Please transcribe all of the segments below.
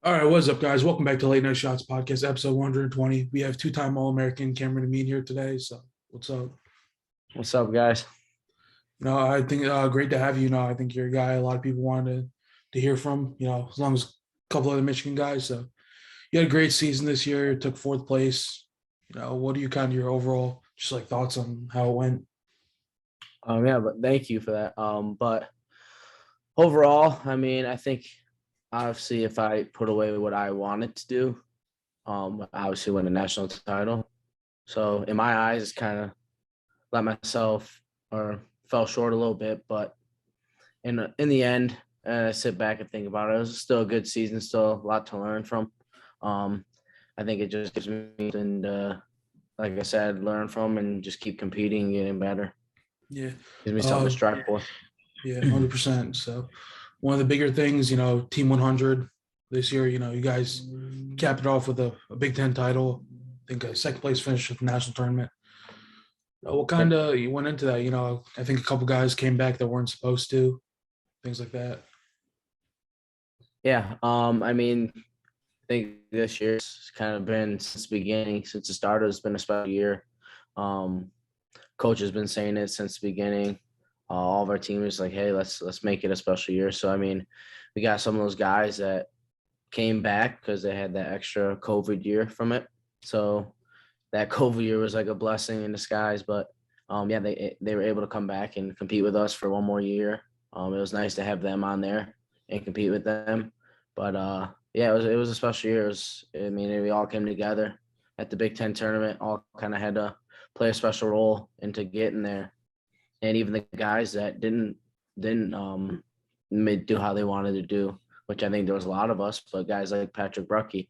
All right, what's up, guys? Welcome back to Late Night Shots Podcast, episode 120. We have two-time All-American Cameron Amine here today. So, what's up? What's up, guys? I think great to have you. I think you're a guy a lot of people wanted to hear from. As long as a couple other Michigan guys. So, you had a great season this year. You took fourth place. What are you kind of your overall just like thoughts on how it went? Yeah, but thank you for that. But overall, I think obviously if I put away what I wanted to do, obviously win a national title. So in my eyes, it's kind of let myself or fell short a little bit, but in the end, I sit back and think about it. It was still a good season, still a lot to learn from. Um, I think it just gives me and like I said, learn from and just keep competing, and getting better. Yeah. Gives me something to Uh, strive for. yeah, 100%. So, one of the bigger things, Team 100 this year, you guys capped it off with a Big Ten title. I think a second place finish at the national tournament. What kind Yep. of you went into that? I think a couple guys came back that weren't supposed to, things like that. Yeah. I think this year's kind of been since the beginning, since the start, it's been a special year. Um, Coach has been saying it since the beginning. All of our team is like, hey, let's make it a special year. So we got some of those guys that came back because they had that extra COVID year from it. So that COVID year was like a blessing in disguise. But yeah, they were able to come back and compete with us for one more year. It was nice to have them on there and compete with them. But yeah, it was a special year. We all came together at the Big Ten tournament. All kind of had to play a special role into getting there, and even the guys that didn't do how they wanted to do, which I think there was a lot of us, but guys like Patrick Bruckey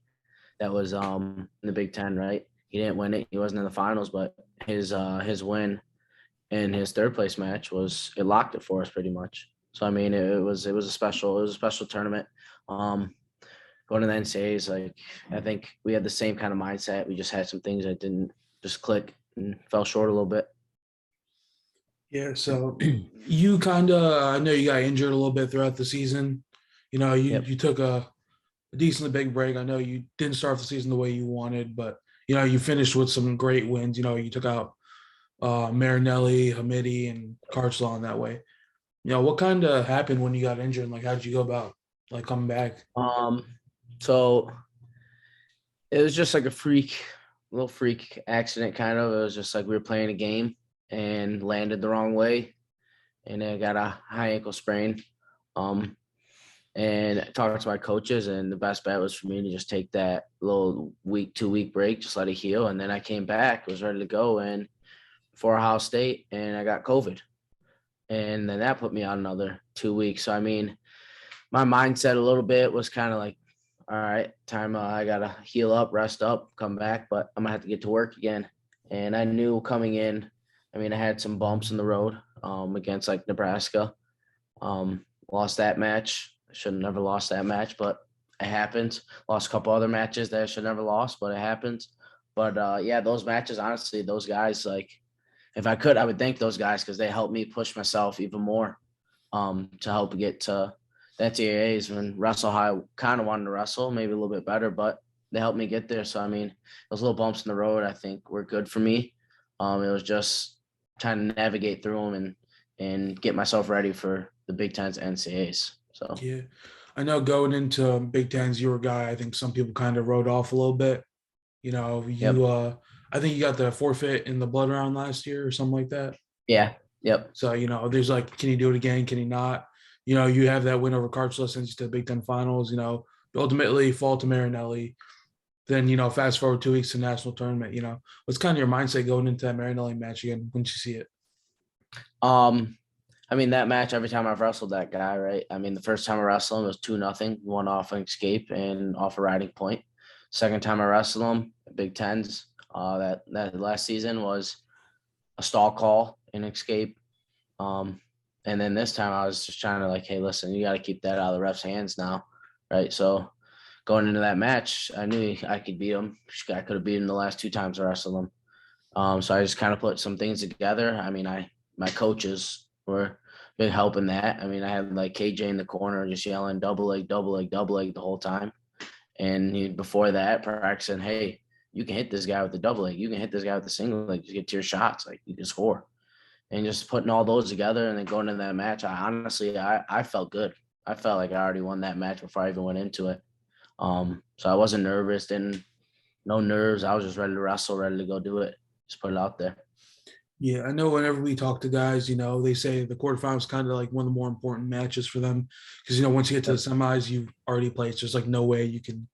that was in the Big Ten, right? He didn't win it. He wasn't in the finals, but his win in his third place match it locked it for us pretty much. So it was a special tournament. Um, Going to the NCAAs, like I think we had the same kind of mindset. We just had some things that didn't just click and fell short a little bit. Yeah. So you kind of, I know you got injured a little bit throughout the season. Yep. You took a decently big break. I know you didn't start the season the way you wanted, but you finished with some great wins. You took out Marinelli, Hamidi, and Carcel that way. What kind of happened when you got injured? And, like, how did you go about like coming back? Um, so it was just like little freak accident kind of. It was just like we were playing a game and landed the wrong way, and I got a high ankle sprain. Um, and I talked to my coaches, and the best bet was for me to just take that little week, 2 week break, just let it heal. And then I came back, was ready to go, and for Ohio State, and I got COVID, and then that put me on another 2 weeks. So my mindset a little bit was kind of like, all right, time I gotta heal up, rest up, come back, but I'm gonna have to get to work again. And I knew coming in, I had some bumps in the road against like Nebraska. Lost that match. I should have never lost that match, but it happens. Lost a couple other matches that I should never lost, but it happens. But yeah, those matches, honestly, those guys, like if I could, I would thank those guys because they helped me push myself even more to help get to the NCAAs. When Wrestle High kind of wanted to wrestle, maybe a little bit better, but they helped me get there. So those little bumps in the road, I think, were good for me. It was just trying to navigate through them and get myself ready for the Big Ten's NCAAs. So Yeah, I know going into Big Tens, you were a guy I think some people kind of wrote off a little bit. yep, I think you got the forfeit in the blood round last year or something like that. yeah, yep. So there's like, can he do it again? Can he not? You have that win over Carcel since to the Big Ten finals. Ultimately fall to Marinelli. Then fast forward 2 weeks to national tournament. What's kind of your mindset going into that Marinelli match again once you see it? Um, that match, every time I've wrestled that guy, right? The first time I wrestled him it was 2-0, one off an escape and off a riding point. Second time I wrestled him, Big Tens, that last season was a stall call and escape. And then this time I was just trying to like, hey, listen, you got to keep that out of the ref's hands now, right? So going into that match, I knew I could beat him. I could have beat him the last two times I wrestled him. So I just kind of put some things together. My coaches were big help in that. I had like KJ in the corner just yelling double leg, double leg, double leg the whole time. And before that, practicing, hey, you can hit this guy with the double leg. You can hit this guy with the single leg. Just get to your shots. Like, you can score. And just putting all those together and then going into that match, I felt good. I felt like I already won that match before I even went into it. So I wasn't nervous, no nerves. I was just ready to wrestle, ready to go do it. Just put it out there. Yeah, I know whenever we talk to guys, they say the quarterfinals kind of like one of the more important matches for them because once you get to the Yep. semis, you've already played. So there's like no way you can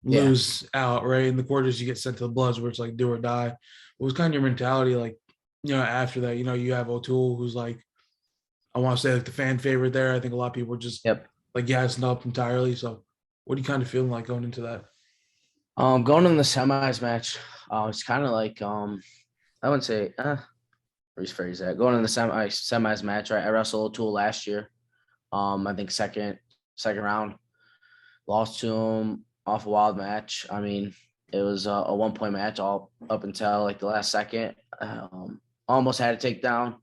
Yeah. lose out, right? In the quarters, you get sent to the bloods where it's like do or die. What was kind of your mentality like, after that? You have O'Toole, who's like, I want to say like the fan favorite there. I think a lot of people were just Yep. like gassing up entirely. So what are you kind of feeling like going into that? Going in the semis match, it's kind of like I wouldn't say rephrase that. Going in the semis match, right? I wrestled O'Toole last year. I think second round, lost to him off a wild match. I mean, it was a 1 point match all up until like the last second. Almost had a takedown,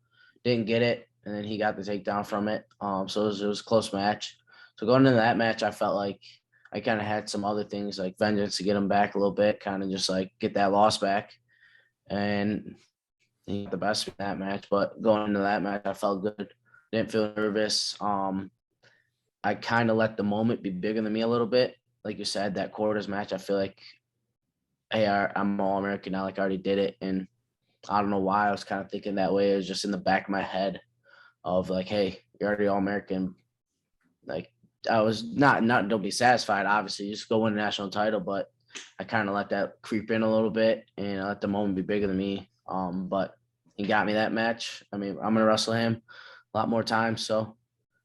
didn't get it, and then he got the takedown from it. So it was a close match. So going into that match, I felt like I kind of had some other things like vengeance to get him back a little bit, kind of just like get that loss back. And he got the best in that match. But going into that match, I felt good. Didn't feel nervous. I kind of let the moment be bigger than me a little bit. Like you said, that quarters match, I feel like, hey, I'm All American now. Like I already did it, and I don't know why I was kind of thinking that way. It was just in the back of my head of like, hey, you're already All American. Like I was not don't be satisfied. Obviously, just go win a national title, but I kind of let that creep in a little bit, and I let the moment be bigger than me. But he got me that match. I mean, I'm gonna wrestle him a lot more times, so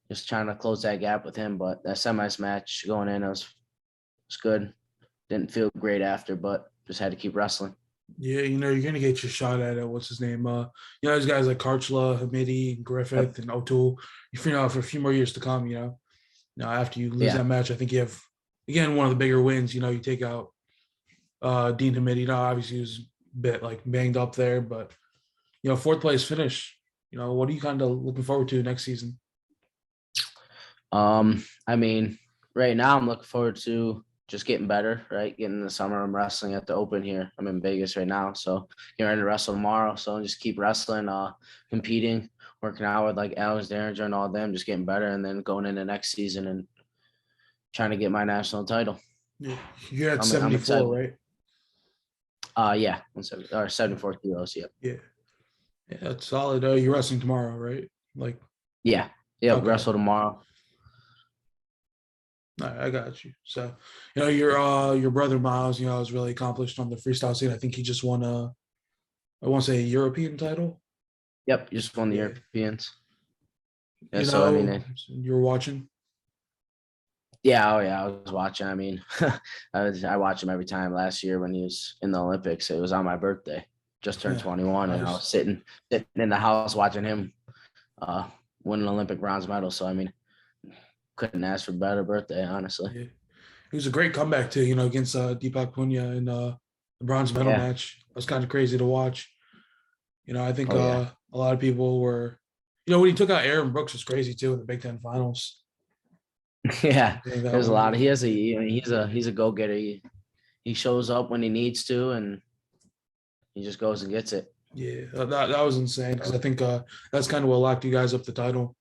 just trying to close that gap with him. But that semis match going in, it was good. Didn't feel great after, but just had to keep wrestling. Yeah, you're gonna get your shot at it. What's his name? These guys like Karchla, Hamidi, Yep. Griffith, and O'Toole. For a few more years to come. Now after you lose Yeah. that match, I think you have again one of the bigger wins. You take out Dean Hamidi. Obviously he was a bit like banged up there, but fourth place finish. What are you kind of looking forward to next season? I mean, right now I'm looking forward to just getting better, right? Getting in the summer. I'm wrestling at the Open here. I'm in Vegas right now, so getting ready to wrestle tomorrow. So just keep wrestling, competing, working out with like Alex Derringer and all them, just getting better, and then going into next season and trying to get my national title. Yeah, you're at I'm 74, excited. right? Yeah, 170 or 74 kilos. Yep. Yeah, yeah, that's solid. You're wrestling tomorrow, right? Like, Yeah. Yep. okay, Wrestle tomorrow. all right, I got you. So, your brother Miles, is really accomplished on the freestyle scene. I think he just won I want to say a European title. Yep. Just won the Yeah, Europeans. Yeah. So I mean, you're watching. yeah, oh yeah, I was watching. I mean, I watch him every time. Last year when he was in the Olympics, it was on my birthday. Just turned Yeah, 21, and I was nice. sitting in the house watching him uh, win an Olympic bronze medal. So I mean, couldn't ask for a better birthday, honestly. Yeah, it was a great comeback too. Against Deepak Punia in the bronze medal Yeah. match. It was kind of crazy to watch. I think Oh yeah. a lot of people were, when he took out Aaron Brooks was crazy too in the Big Ten finals. Yeah. I think that There's a one lot. was, He has a. I mean, he's a go getter. He shows up when he needs to, and he just goes and gets it. yeah, that was insane because I think that's kind of what locked you guys up the title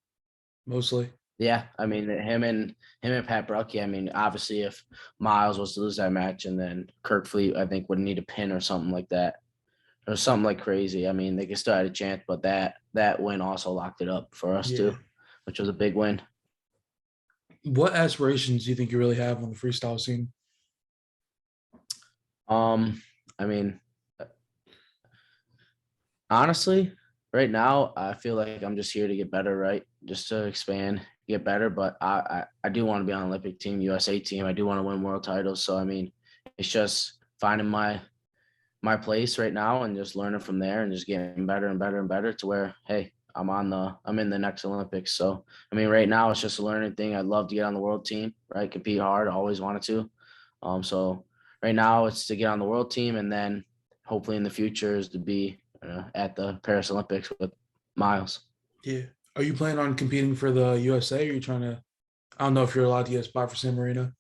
mostly. Yeah, I mean him and Pat Brucky. I mean, obviously, if Miles was to lose that match, and then Kirk Fleet, I think would need a pin or something like that, or something like crazy. I mean, they could still had a chance, but that win also locked it up for us Yeah. too, which was a big win. What aspirations do you think you really have on the freestyle scene? Um, I mean, honestly, right now I feel like I'm just here to get better, right? Just to expand, get better. But I do want to be on Olympic team, USA team. I do want to win world titles. So I mean, it's just finding my place right now and just learning from there and just getting better and better and better to where, hey, I'm in the next Olympics. So I mean, right now it's just a learning thing. I'd love to get on the world team, right? Compete hard, always wanted to. So right now it's to get on the world team, and then hopefully in the future is to be at the Paris Olympics with Miles. Yeah. Are you planning on competing for the USA? Or are you trying to? I don't know if you're allowed to get a spot for San Marino.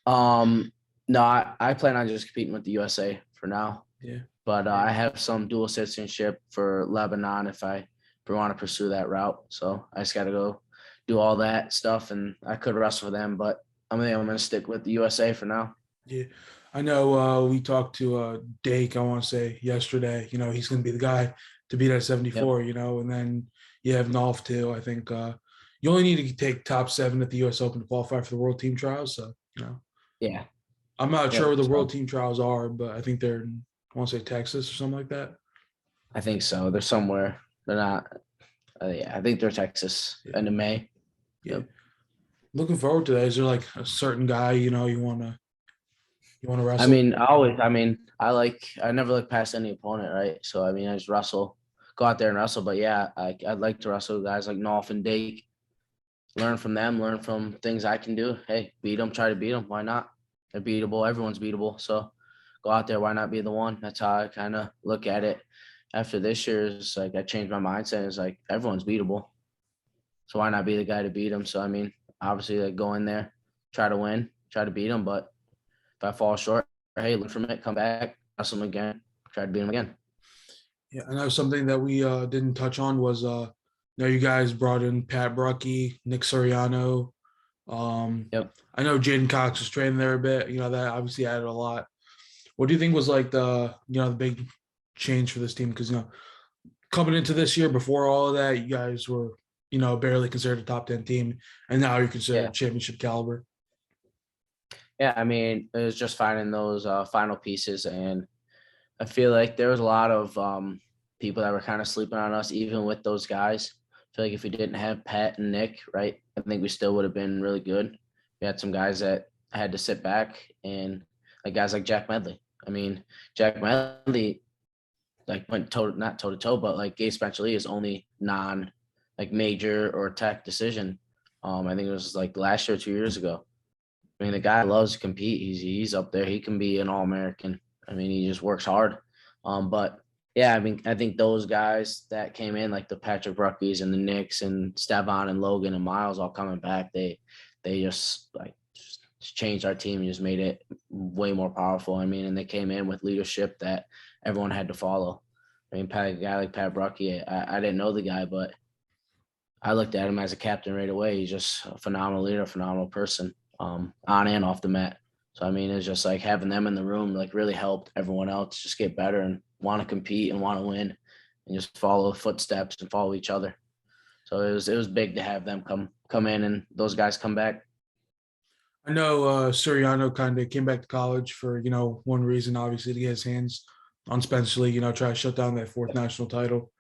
No, I plan on just competing with the USA for now, Yeah. but I have some dual citizenship for Lebanon if we want to pursue that route. So I just got to go do all that stuff, and I could wrestle for them, but I'm going to stick with the USA for now. Yeah. I know we talked to Dake, I want to say yesterday, he's going to be the guy to beat at Yep. 74, and then you have Nolf too. I think you only need to take top 7 at the US Open to qualify for the World Team Trials. So, Yeah. I'm not sure Yep. where the So World Team Trials are, but I think they're in, I want to say Texas or something like that. I think so. They're somewhere. They're not. Yeah, I think they're Texas Yeah. end of May. Yeah. Yep. Looking forward to that. Is there like a certain guy, you want to I wrestle? mean, I always, I mean, I never look past any opponent, right? So, I mean, I just wrestle, go out there and wrestle. But yeah, I'd like to wrestle guys like Nolf and Dake, learn from them, learn from things I can do. Hey, beat them, try to beat them. Why not? They're beatable. Everyone's beatable. So go out there. Why not be the one? That's how I kind of look at it. After this year, is like I changed my mindset. It's like everyone's beatable. So why not be the guy to beat them? So, I mean, obviously, like go in there, try to win, try to beat them. But if I fall short, hey, learn from it, come back, wrestle them again, try to beat them again. Yeah, I know something that we didn't touch on was you guys brought in Pat Brucky, Nick Soriano. Yep. I know Jaden Cox was training there a bit. That obviously added a lot. What do you think was like the big change for this team? Because coming into this year, before all of that, you guys were barely considered a top 10 team, and now you're Yeah. considered championship caliber. Yeah. I mean, it was just finding those final pieces. And I feel like there was a lot of people that were kind of sleeping on us, even with those guys. I feel like if we didn't have Pat and Nick, right, I think we still would have been really good. We had some guys that had to sit back and like guys like Jack Medley. I mean, Jack Medley like went not toe to toe, but like gave Spencer Lee his only non like major or tech decision. I think it was like last year, 2 years ago. I mean, the guy loves to compete. He's up there. He can be an All American. I mean, he just works hard. But yeah, I mean, I think those guys that came in, like the Patrick Bruckies and the Knicks and Stevan and Logan and Miles, all coming back, they just like just changed our team and just made it way more powerful. I mean, and they came in with leadership that everyone had to follow. I mean, a guy like Pat Brucky, I didn't know the guy, but I looked at him as a captain right away. He's just a phenomenal leader, a phenomenal person, on and off the mat. So I mean, it's just like having them in the room like really helped everyone else just get better and want to compete and want to win, and just follow footsteps and follow each other. So it was big to have them come in and those guys come back. I know Soriano kind of came back to college for one reason, obviously, to get his hands on Spencer Lee. Try to shut down that fourth national title.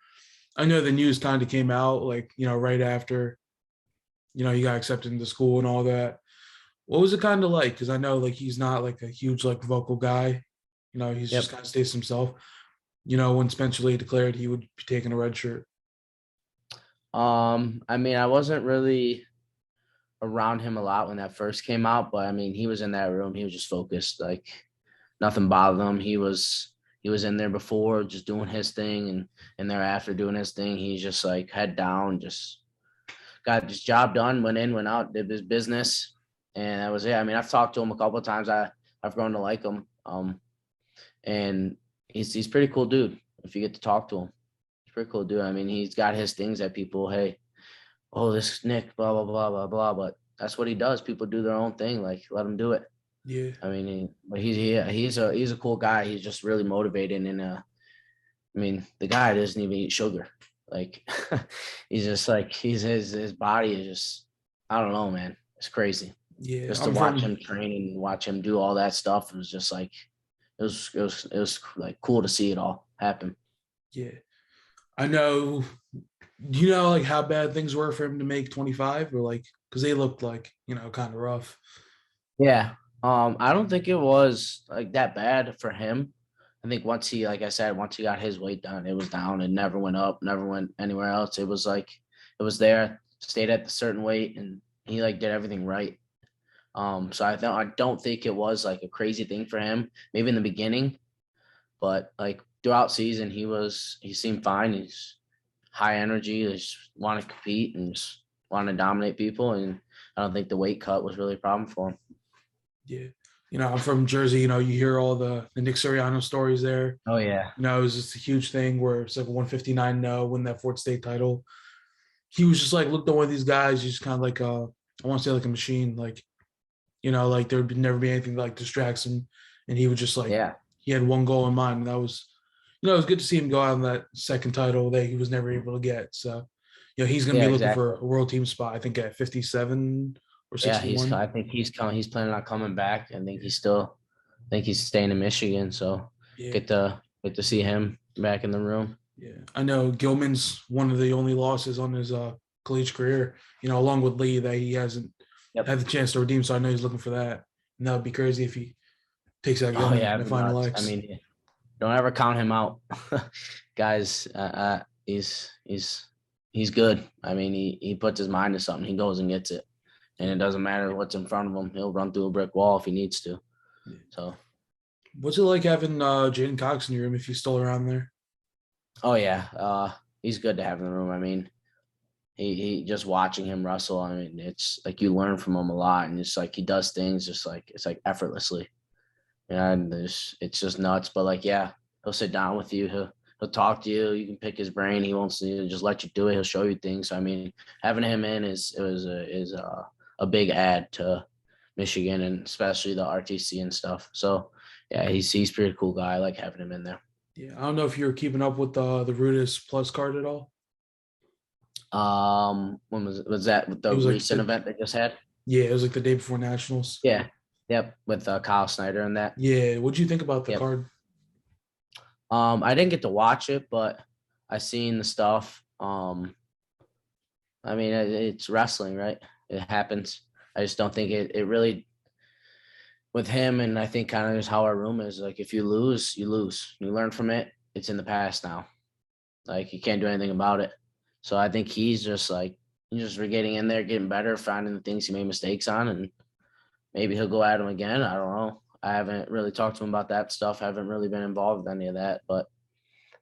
I know the news kind of came out like right after he got accepted into school and all that. What was it kind of like? Because I know like he's not like a huge like vocal guy. He's just Yep. kind of stays himself. When Spencer Lee declared he would be taking a red shirt. I mean, I wasn't really around him a lot when that first came out, but I mean, he was in that room. He was just focused. Like nothing bothered him. He was in there before, just doing his thing, and thereafter doing his thing. He's just like head down, just got his job done. Went in, went out, did his business, and that was it. I mean, I've talked to him a couple of times. I've grown to like him. And he's pretty cool dude. If you get to talk to him, he's pretty cool dude. I mean, he's got his things that people, hey, oh, this Nick, blah blah blah blah blah. But that's what he does. People do their own thing. Like let him do it. Yeah, I mean, he's a cool guy. He's just really motivated, and I mean, the guy doesn't even eat sugar. Like he's just like his body is just I don't know, man. It's crazy. yeah. Just to I'm watch from him train and watch him do all that stuff, it was just like it was like cool to see it all happen. yeah. I know. Do you know like how bad things were for him to make 25 or like because they looked like kind of rough. Yeah. I don't think it was like that bad for him. I think once he, like I said, once he got his weight down, it was down and never went up, never went anywhere else. It was like it was there, stayed at the certain weight, and he like did everything right. So I don't think it was like a crazy thing for him. Maybe in the beginning, but like throughout season, he seemed fine. He's high energy, they just want to compete and just want to dominate people. And I don't think the weight cut was really a problem for him. Yeah. I'm from Jersey. You hear all the Nick Sirianni stories there. Oh yeah, It was just a huge thing where it's like 159 no, win that Fort State title. He was just like, look at one of these guys. He's just kind of like I want to say like a machine. Like, like there would never be anything that like distracts him. And he would just like, yeah, he had one goal in mind. And that was, it was good to see him go out on that second title that he was never able to get. So, he's going to yeah, be looking for exactly. a world team spot, I think at 57 or Yeah, 61. I think he's coming. He's planning on coming back. I think he's staying in Michigan. So Yeah. get to see him back in the room. Yeah. I know Gilman's one of the only losses on his collegiate career, along with Lee that he hasn't Yep. had the chance to redeem. So I know he's looking for that. And that would be crazy if he takes out Oh Gilman yeah, in the it'd be final nuts. I X. mean, don't ever count him out, guys. He's good. I mean, he puts his mind to something. He goes and gets it, and it doesn't matter what's in front of him. He'll run through a brick wall if he needs to. So, What's it like having Jaden Cox in your room if he's still around there? oh yeah, he's good to have in the room. I mean, he just watching him wrestle. I mean, it's like you learn from him a lot, and it's like he does things just like it's like effortlessly. Yeah, and it's just nuts. But like, yeah, he'll sit down with you. He'll talk to you. You can pick his brain. He wants to just let you do it. He'll show you things. So, I mean, having him in is a big add to Michigan and especially the RTC and stuff. So yeah, he's pretty cool guy. I like having him in there. Yeah, I don't know if you're keeping up with the Rudis Plus card at all. When was that with It the was like recent event they just had? it was like the day before nationals. Yeah, yep, with Kyle Snyder and that. Yeah, what'd you think about the Yep. card? I didn't get to watch it, but I seen the stuff. I mean, it's wrestling, right? It happens. I just don't think it really with him, and I think kind of is how our room is. Like, if you lose, you lose. You learn from it. It's in the past now. Like, you can't do anything about it. So I think he's just like he's just getting in there, getting better, finding the things he made mistakes on, and maybe he'll go at him again. I don't know. I haven't really talked to him about that stuff. Haven't really been involved with any of that, but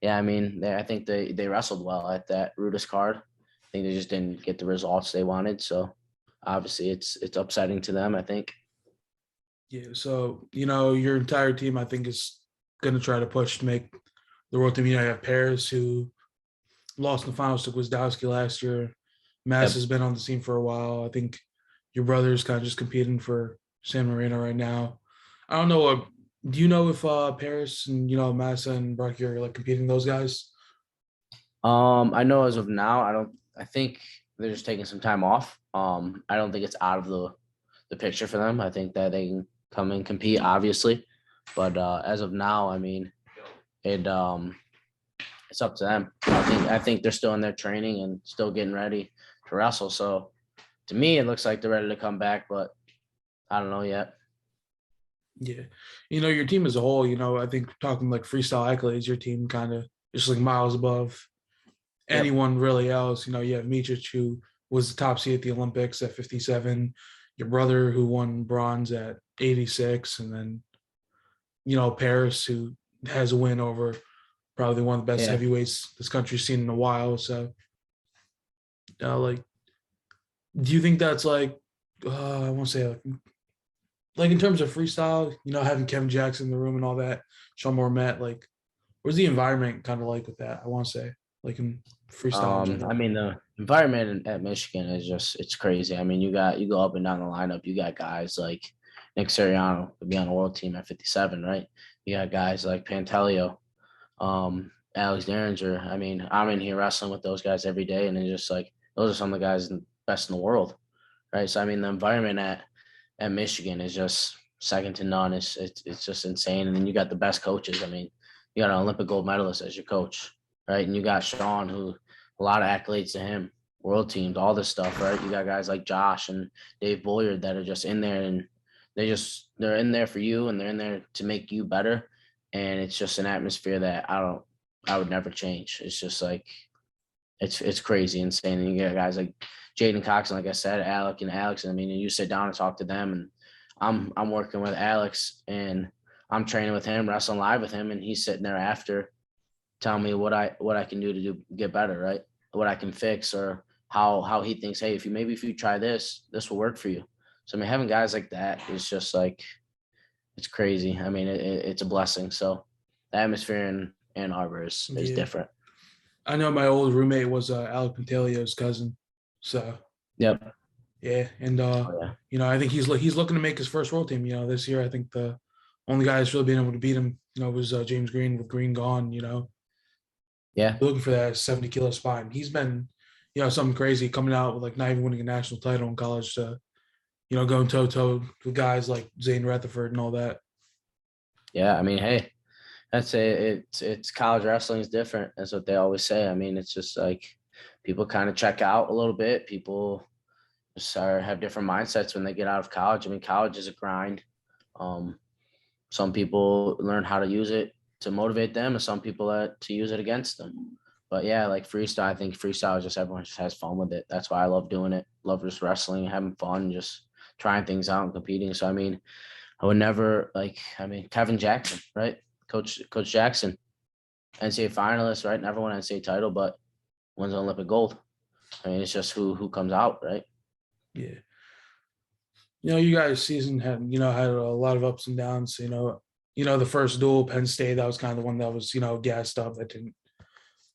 yeah, I mean, I think they wrestled well at that Rudis card. I think they just didn't get the results they wanted. So obviously, it's upsetting to them. I think. Yeah, so your entire team, I think, is going to try to push to make the world team. You have Paris, who lost in the finals to Gwizdowski last year. Mass Yep. has been on the team for a while. I think your brother's kind of just competing for San Marino right now. I don't know. Do you know if Paris and Massa and Brocky are like competing those guys? I know as of now, I don't. I think they're just taking some time off. I don't think it's out of the picture for them. I think that they can come and compete, obviously, but as of now, I mean, it it's up to them. I think they're still in their training and still getting ready to wrestle. So to me, it looks like they're ready to come back, but I don't know yet. Yeah, your team as a whole. I think talking like freestyle accolades, your team kind of just like miles above Yep. anyone really else. You have Micic, who was the top seed at the Olympics at 57. Your brother, who won bronze at 86, and then Paris, who has a win over probably one of the best Yeah. heavyweights this country's seen in a while. So, like, do you think that's like, I won't say like in terms of freestyle, having Kevin Jackson in the room and all that, Sean Mormet, like, where's the environment kind of like with that? I want to say, like in freestyle in I general. mean, the environment at Michigan is just it's crazy. I mean, you go up and down the lineup. You got guys like Nick Sirianni to be on the world team at 57, right? You got guys like Pantaleo, Alex Derringer. I mean, I'm in here wrestling with those guys every day, and it's just like those are some of the guys best in the world, right? So I mean, the environment at Michigan is just second to none. It's just insane. And then you got the best coaches. I mean, you got an Olympic gold medalist as your coach, right? And you got Sean, who a lot of accolades to him, world teams, all this stuff, right? You got guys like Josh and Dave Boyard that are just in there and they're in there for you and they're in there to make you better. And it's just an atmosphere that I would never change. It's just like it's crazy, insane. And you get guys like Jaden Cox and like I said, Alec and Alex. I mean, you sit down and talk to them, and I'm working with Alex and I'm training with him, wrestling live with him, and he's sitting there after telling me what I can do get better, right? What I can fix or how he thinks, hey, if you try this, this will work for you. So I mean, having guys like that is just like it's crazy. I mean, it's a blessing. So the atmosphere in Ann Arbor is Yeah. different. I know my old roommate was Alec Pantalio's cousin. So Yep. yeah, and Oh yeah. I think he's looking to make his first world team. This year. I think the only guy that's really been able to beat him, was James Green with Green gone. Yeah. Looking for that 70-kilo spine. He's been, something crazy coming out with like not even winning a national title in college to, going toe to toe with guys like Zane Rutherford and all that. Yeah. I mean, hey, that's it. It's college wrestling is different. That's what they always say. I mean, it's just like people kind of check out a little bit. People just have different mindsets when they get out of college. I mean, college is a grind. Um, some people learn how to use it to motivate them, and some people to use it against them. But yeah, like freestyle, I think freestyle is just everyone just has fun with it. That's why I love doing it. Love just wrestling, having fun, just trying things out and competing. So I mean, I would never Kevin Jackson, right? Coach Jackson, NCAA finalist, right? Never won an NCAA title, but wins Olympic gold. I mean, it's just who comes out, right? Yeah. You guys' season had a lot of ups and downs. The first duel, Penn State, that was kind of the one that was gassed up. That didn't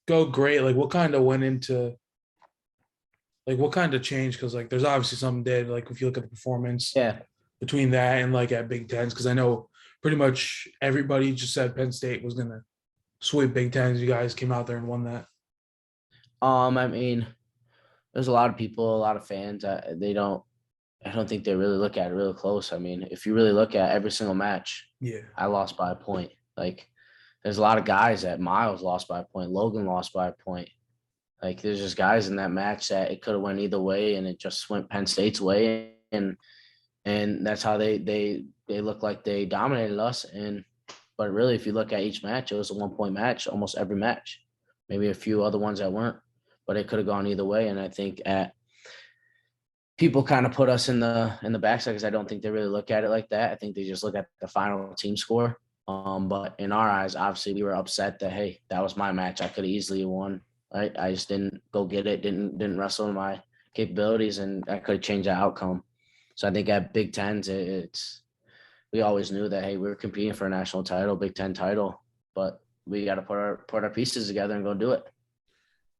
go great. Like, what kind of went into like what kind of changed? Because like, there's obviously something dead. Like, if you look at the performance Yeah. between that and like at Big Tens, because I know pretty much everybody just said Penn State was gonna sweep Big Tens. You guys came out there and won that. I mean, there's a lot of people, a lot of fans. I don't think they really look at it really close. I mean, if you really look at every single match, Yeah, I lost by a point. Like, there's a lot of guys that Miles lost by a point, Logan lost by a point. Like, there's just guys in that match that it could have went either way, and it just went Penn State's way, and that's how they look like they dominated us. And but really, if you look at each match, it was a 1 point match, almost every match. Maybe a few other ones that weren't, but it could have gone either way. And I think at people kind of put us in the backside because I don't think they really look at it like that. I think they just look at the final team score. But in our eyes, obviously, we were upset that hey, that was my match. I could have easily won. Right? I just didn't go get it. Didn't wrestle my capabilities, and I could have changed the outcome. So I think at Big Tens, it's we always knew that hey, we were competing for a national title, Big Ten title, but we got to put our pieces together and go do it.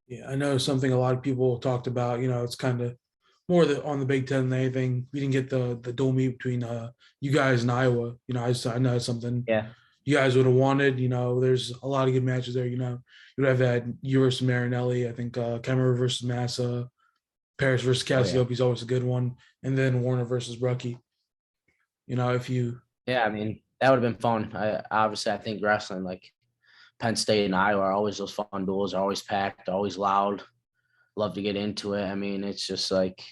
yeah. I know something a lot of people talked about. It's kind of more on the Big Ten than anything. We didn't get the dual meet between you guys and Iowa. I know it's something Yeah. you guys would have wanted. There's a lot of good matches there. You would have had you versus Marinelli. I think Kemmerer versus Massa, Paris versus Oh yeah. Cassiope is always a good one, and then Warner versus Brucky. If you Yeah. I mean, that would have been fun. I think wrestling like Penn State and Iowa are always those fun duels. Are always packed, always loud. Love to get into it. I mean, it's just like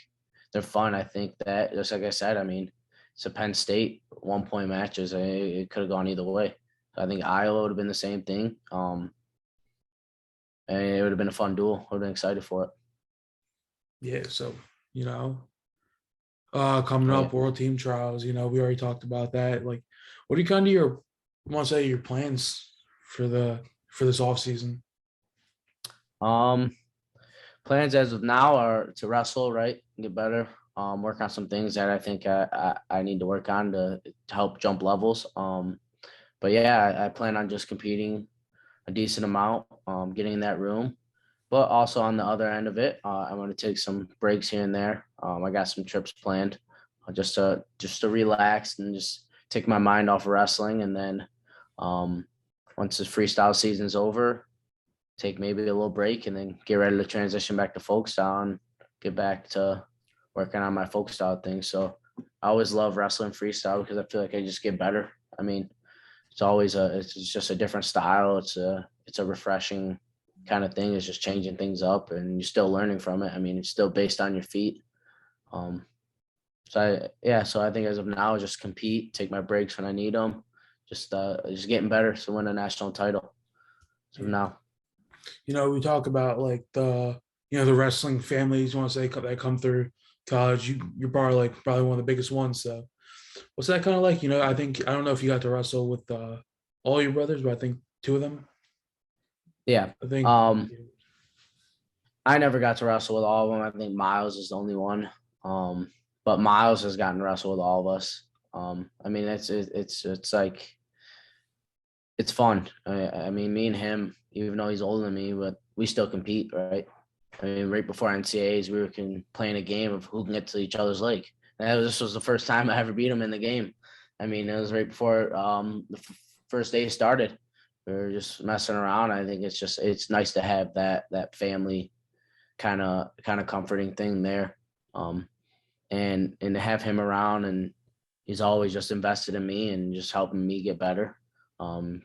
they're fun. I think that just like I said, I mean, it's a Penn State 1 point matches. It could have gone either way. I think Iowa would have been the same thing. And it would have been a fun duel. Would have been excited for it. yeah, so you know, coming Oh up yeah. World Team Trials. We already talked about that. Like, what are you kind of your want to say your plans for this off season? Um, Plans as of now are to wrestle, right? Get better. Work on some things that I think I need to work on to help jump levels. But yeah, I plan on just competing a decent amount, getting in that room. But also on the other end of it, I'm going to take some breaks here and there. I got some trips planned, just to relax and just take my mind off of wrestling. And then once the freestyle season's over, take maybe a little break and then get ready to transition back to folk style and get back to working on my folk style thing. So I always love wrestling freestyle because I feel like I just get better. I mean, it's just a different style. It's a refreshing kind of thing. It's just changing things up and you're still learning from it. I mean, it's still based on your feet. Um, so I think as of now, just compete, take my breaks when I need them, just getting better to win a national title. So Yeah. now, We talk about like the wrestling families. You want to say that come through college. You're probably one of the biggest ones. So what's that kind of like? I don't know if you got to wrestle with all your brothers, but I think two of them. yeah. I think Um, I never got to wrestle with all of them. I think Miles is the only one. Um, but Miles has gotten to wrestle with all of us. I mean, it's like it's fun. I mean, me and him, even though he's older than me, but we still compete, right? I mean, right before NCAAs, we were playing a game of who can get to each other's leg. This was the first time I ever beat him in the game. I mean, it was right before first day started. We were just messing around. I think it's nice to have that family kind of comforting thing there, and to have him around, and he's always just invested in me and just helping me get better,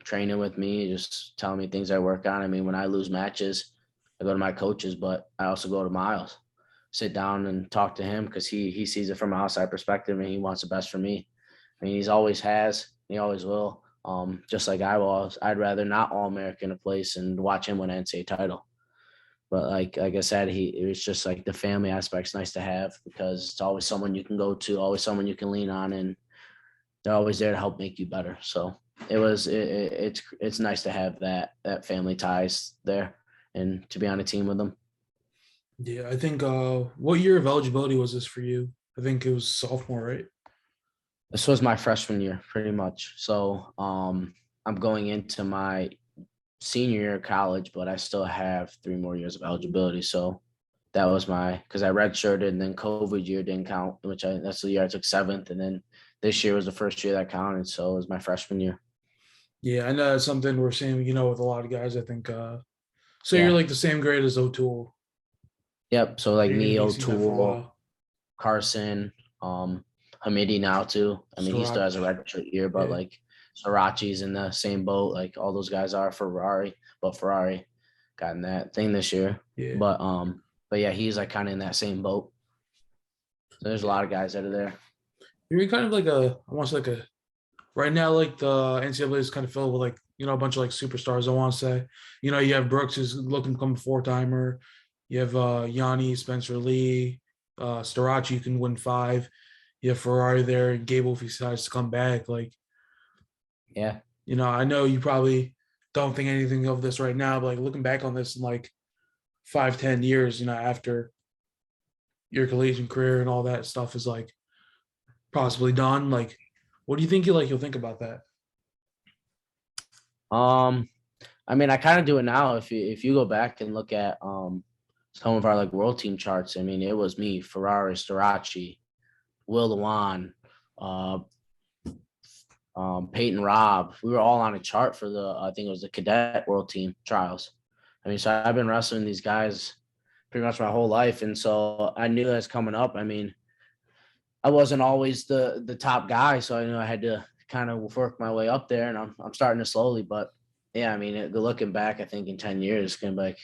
training with me, just telling me things I work on. I mean, when I lose matches, I go to my coaches, but I also go to Miles, sit down and talk to him because he sees it from an outside perspective and he wants the best for me. I mean, he's always has, he always will. Just like I was, I'd rather not All-American a place and watch him win an NCAA title. But like I said, it was just like the family aspect's nice to have because it's always someone you can go to, always someone you can lean on, and they're always there to help make you better. So it's nice to have that family ties there and to be on a team with them. Yeah, I think what year of eligibility was this for you? I think it was sophomore, right? This was my freshman year, pretty much. So I'm going into my senior year of college, but I still have 3 more years of eligibility. So that was because I redshirted and then COVID year didn't count, that's the year I took 7th. And then this year was the first year that counted. So it was my freshman year. Yeah, I know that's something we're seeing, with a lot of guys. I think so you're Yeah. like the same grade as O'Toole. Yep. So like You're gonna me, be seeing that for a O'Toole, while. Carson, Hamidi now too. I mean, he still has a redshirt year, but Yeah. like Srirachi's in the same boat. Like all those guys are Ferrari, but Ferrari got in that thing this year. Yeah. But yeah, he's like kind of in that same boat. So there's a lot of guys that are there. You're kind of like I want to say like a right now, like the NCAA is kind of filled with like, a bunch of like superstars, I want to say. You have Brooks who's looking to become a 4-timer. You have Yanni, Spencer Lee, Starachi, you can win 5. You have Ferrari there and Gable if he decides to come back. Like, Yeah. I know you probably don't think anything of this right now, but like looking back on this in like 5-10 years, after your collegiate career and all that stuff is like possibly done, like what do you think you'll think about that? I mean, I kind of do it now. If you go back and look at some of our like world team charts, I mean, it was me, Ferrari, Starachi, Will Lewan, uh, Peyton Robb. We were all on a chart for I think it was the cadet world team trials. I mean, so I've been wrestling these guys pretty much my whole life, and so I knew that was coming up. I mean, I wasn't always the top guy, so I knew I had to kind of work my way up there, and I'm starting to slowly. But yeah, I mean, looking back, I think in 10 years, it's gonna be like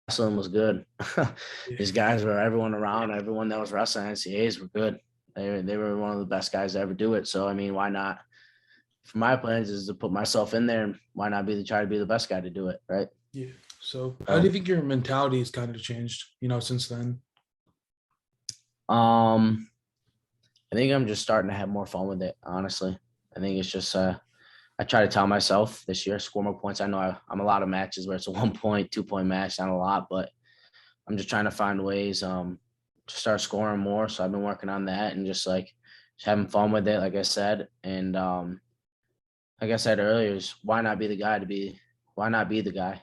wrestling was good. These guys were everyone around, everyone that was wrestling NCAAs were good. They were one of the best guys to ever do it. So I mean, why not? For my plans is to put myself in there, and why not try to be the best guy to do it, right? Yeah. So how do you think your mentality has kind of changed, since then? Um, I think I'm just starting to have more fun with it. Honestly, I think it's just I try to tell myself this year, score more points. I know I'm a lot of matches where it's a 1 point, 2 point match, not a lot, but I'm just trying to find ways to start scoring more. So I've been working on that and just having fun with it, like I said. And like I said earlier, is why not be the guy to be? Why not be the guy?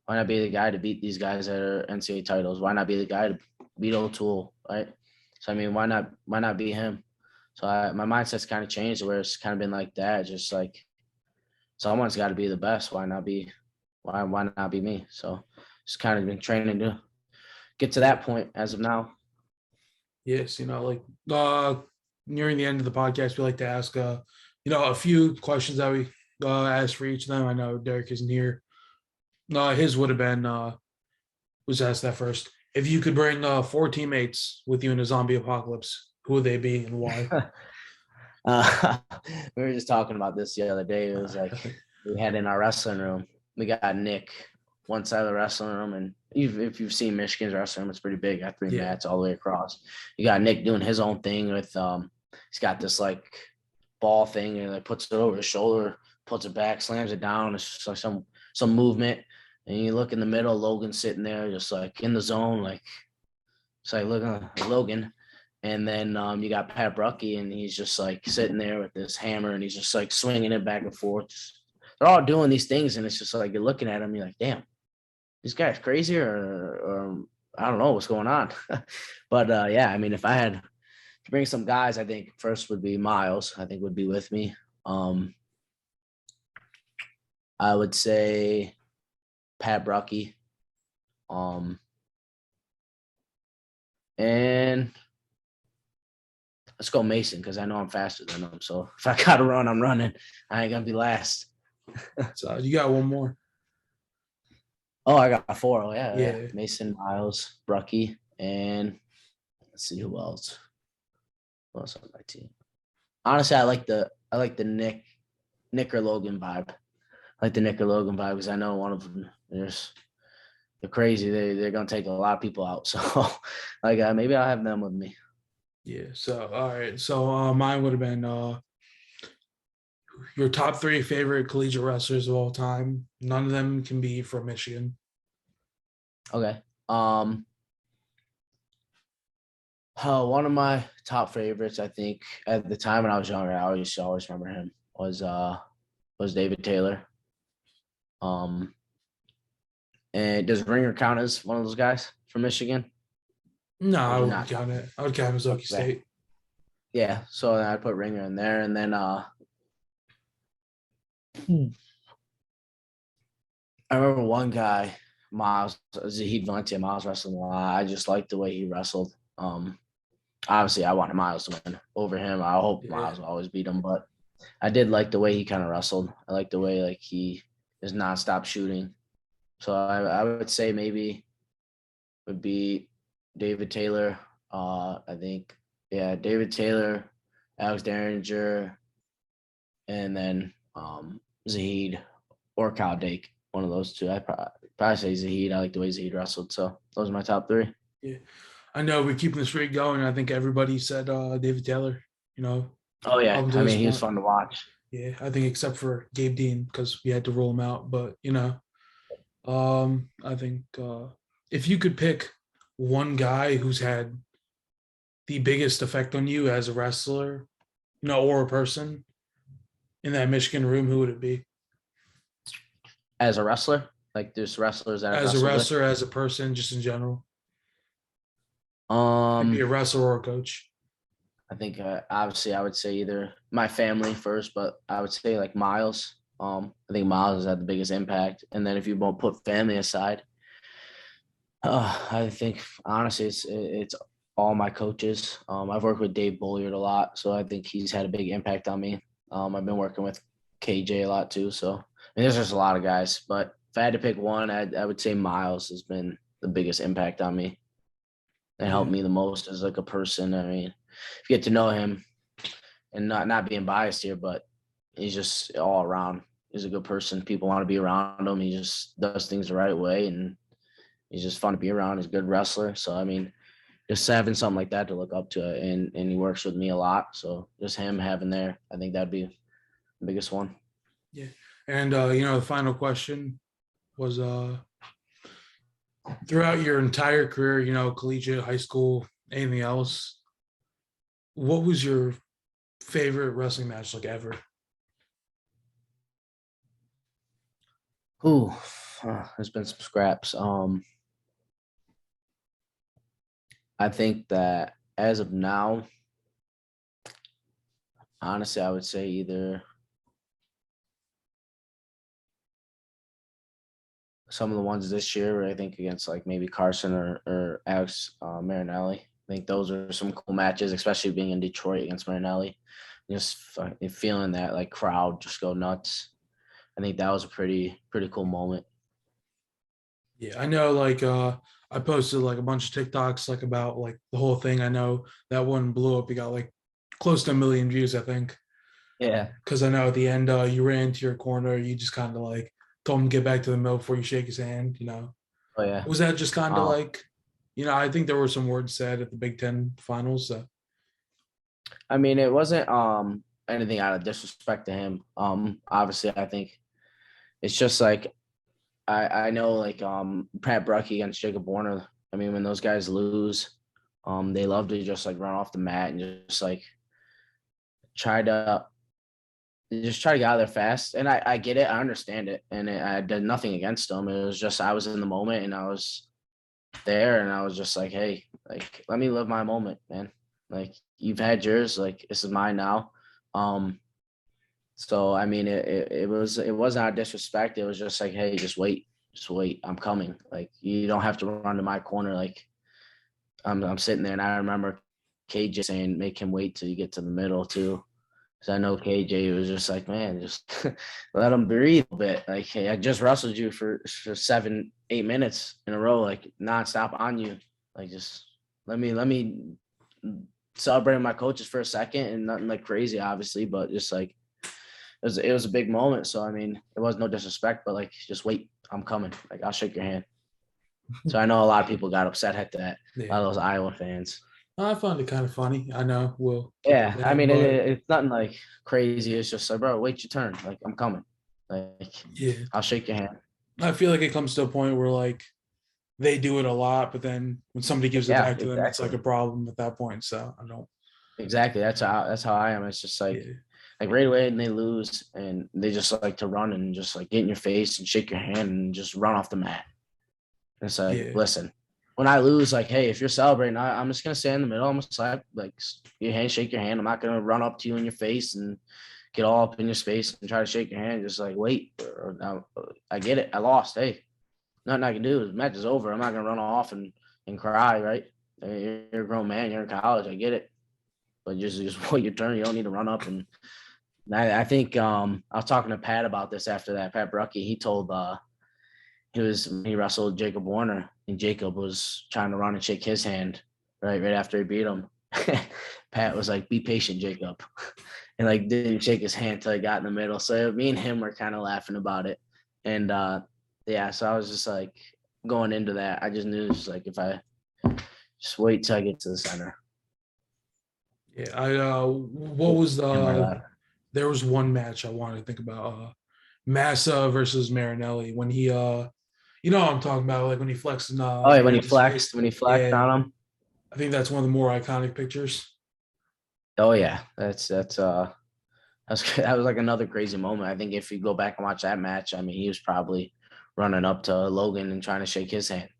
Why not be the guy to beat these guys that are NCAA titles? Why not be the guy to beat O'Toole, right? So I mean, why not be him? So my mindset's kind of changed where it's kind of been like that, just like someone's got to be the best. Why not be me? So just kind of been training to get to that point as of now. Yes, like nearing the end of the podcast, we like to ask a few questions that we ask for each of them. I know Derek isn't here. His would have been was asked that first. If you could bring 4 teammates with you in a zombie apocalypse, who would they be and why? We were just talking about this the other day. It was like we had in our wrestling room, we got Nick one side of the wrestling room, and if you've seen Michigan's wrestling room, it's pretty big. Got 3 mats all the way across. You got Nick doing his own thing with he's got this like ball thing and like puts it over his shoulder, puts it back, slams it down. It's just like some movement. And you look in the middle, Logan sitting there just like in the zone, like it's like looking at Logan. And then you got Pat Brucky, and he's just like sitting there with this hammer, and he's just like swinging it back and forth. They're all doing these things, and it's just like you're looking at him, you're like, damn, this guy's crazy, or I don't know what's going on. But yeah, I mean, if I had to bring some guys, I think first would be Miles. I think would be with me. I would say Pat Brucky. And let's go Mason because I know I'm faster than him. So if I gotta run, I'm running. I ain't gonna be last. So you got one more. Oh, I got 4. Oh yeah, Yeah. Mason, Miles, Brucky, and let's see who else. Who else on my team? Honestly, I like the Nick or Logan vibe. I like the Nick or Logan vibe because I know one of them. They're crazy. They're gonna take a lot of people out. So like maybe I'll have them with me. Yeah. So all right. So mine would have been your top 3 favorite collegiate wrestlers of all time. None of them can be from Michigan. Okay. One of my top favorites, I think, at the time when I was younger, I always remember him was David Taylor. And does Ringer count as one of those guys from Michigan? No, Or I does he wouldn't not? count it. I would count Mizzouki Okay. State. Yeah, so then I put Ringer in there, and then I remember one guy, Miles Zahid Valencia. Miles wrestling a lot. I just liked the way he wrestled. Obviously, I wanted Miles to win over him. I hope Yeah. Miles will always beat him, but I did like the way he kind of wrestled. I like the way like he is nonstop shooting. So I would say maybe would be David Taylor. I think David Taylor, Alex Derringer, and then Zahid or Kyle Dake. One of those two. I probably say Zahid. I like the way Zahid wrestled. So those are my top 3. Yeah. I know we're keeping the streak going. I think everybody said David Taylor, Oh up yeah, until I this mean he was point. fun to watch. Yeah, I think except for Gabe Dean because we had to rule him out. But I think if you could pick one guy who's had the biggest effect on you as a wrestler, or a person in that Michigan room, who would it be? As a wrestler, like there's wrestlers that I've As a wrestled with. wrestler, as a person, just in general. Could be Um, a wrestler or a coach. I think obviously I would say either my family first, but I would say like Miles. I think Miles has had the biggest impact, and then if you won't put family aside, I think honestly it's all my coaches. I've worked with Dave Bolliard a lot, so I think he's had a big impact on me. I've been working with KJ a lot too, so there's just a lot of guys. But if I had to pick one, I would say Miles has been the biggest impact on me. It helped Yeah. me the most as like a person. I mean, if you get to know him, and not being biased here, but he's just all around. He's a good person. People want to be around him. He just does things the right way, and he's just fun to be around. He's a good wrestler. So I mean, just having something like that to look up to, and he works with me a lot. So just him having there, I think that'd be the biggest one. Yeah. And the final question was throughout your entire career, collegiate, high school, anything else, what was your favorite wrestling match like ever? Ooh, there's been some scraps. I think that as of now, honestly, I would say either some of the ones this year, I think against like maybe Carson or Alex Marinelli. I think those are some cool matches, especially being in Detroit against Marinelli. Just feeling that like crowd just go nuts. I think that was a pretty cool moment. Yeah, I know like I posted like a bunch of TikToks like about like the whole thing. I know that one blew up. It got like close to 1 million views, I think. Yeah. Because I know at the end you ran into your corner, you just kind of like told him to get back to the mill before you shake his hand. Oh yeah. Was that just kind of Um, like, I think there were some words said at the Big Ten finals. So I mean, it wasn't anything out of disrespect to him. Obviously, I think it's just like I know like Pat Brucky against Jacob Warner. I mean, when those guys lose, They love to just like run off the mat and just like try to get out of there fast. And I get it, I understand it, and I did nothing against them. It was just I was in the moment and I was there, and I was just like, hey, like let me live my moment, man. Like you've had yours, like this is mine now. So I mean, it wasn't out of disrespect. It was just like, hey, just wait, I'm coming. Like you don't have to run to my corner. Like I'm sitting there, and I remember KJ saying, make him wait till you get to the middle too. Because I know KJ was just like, man, just let him breathe a bit. Like, hey, I just wrestled you for 7-8 minutes in a row, like nonstop on you. Like, just let me celebrate my coaches for a second, and nothing like crazy, obviously, but just like it was a big moment. So I mean, it was no disrespect, but like, just wait, I'm coming. Like, I'll shake your hand. So I know a lot of people got upset at that. A lot Yeah, of those Iowa fans. I found it kind of funny. I know we'll keep it Yeah, I that, mean, but it's nothing like crazy. It's just like, bro, wait your turn. Like, I'm coming. Like, yeah, I'll shake your hand. I feel like it comes to a point where like they do it a lot, but then when somebody gives it Yeah, back to them, it's like exactly. a problem at that point. So I don't. Exactly. That's how I am. It's just Yeah, like right away, and they lose, and they just like to run and just like get in your face and shake your hand and just run off the mat. And it's like, yeah, listen, when I lose, like, hey, if you're celebrating, I'm just gonna stay in the middle. I'm gonna slap like your hand, shake your hand. I'm not gonna run up to you in your face and get all up in your space and try to shake your hand. Just like wait. I get it. I lost. Hey, nothing I can do. The match is over. I'm not gonna run off and cry. Right? You're a grown man. You're in college. I get it. But just wait your turn. You don't need to run up. And I think I was talking to Pat about this after that. Pat Brucky. He told he wrestled Jacob Warner, and Jacob was trying to run and shake his hand right after he beat him. Pat was like, "Be patient, Jacob," and like didn't shake his hand till he got in the middle. So me and him were kind of laughing about it, and yeah, so I was just like going into that. I just knew just like if I just wait till I get to the center yeah. I what was in my the? lap. There was one match I wanted to think about. Massa versus Marinelli when he you know what I'm talking about, like when he flexed in Oh yeah, Wentz' face. when he flexed Yeah, on him. I think that's one of the more iconic pictures. Oh yeah, that was like another crazy moment. I think if you go back and watch that match, I mean, he was probably running up to Logan and trying to shake his hand.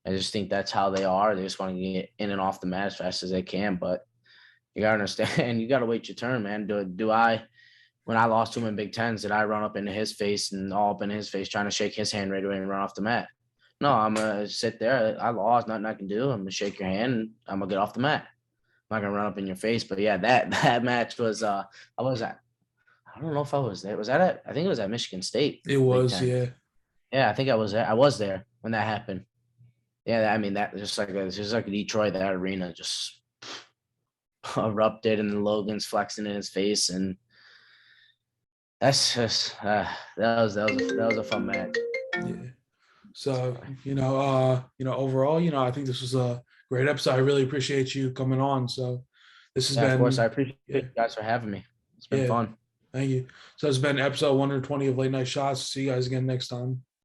I just think that's how they are. They just want to get in and off the mat as fast as they can. But you gotta understand, you gotta wait your turn, man. Do I when I lost to him in Big Tens, did I run up into his face and all up in his face trying to shake his hand right away and run off the mat? No, I'm gonna sit there. I lost, nothing I can do. I'm gonna shake your hand and I'm gonna get off the mat. I'm not gonna run up in your face. But yeah, that match was I was at I don't know if I was there. Was that at I think it was at Michigan State, It Big was, Ten. yeah. Yeah, I think I was there. I was there when that happened. Yeah, I mean that just like Detroit, that arena just erupted and Logan's flexing in his face, and that's just that was a fun match. Yeah. So, So, overall, I think this was a great episode. I really appreciate you coming on. So this has yeah, of course, I been, appreciate yeah, you guys for having me. It's been yeah. fun. Thank you. So it's been episode 120 of Late Night Shots. See you guys again next time.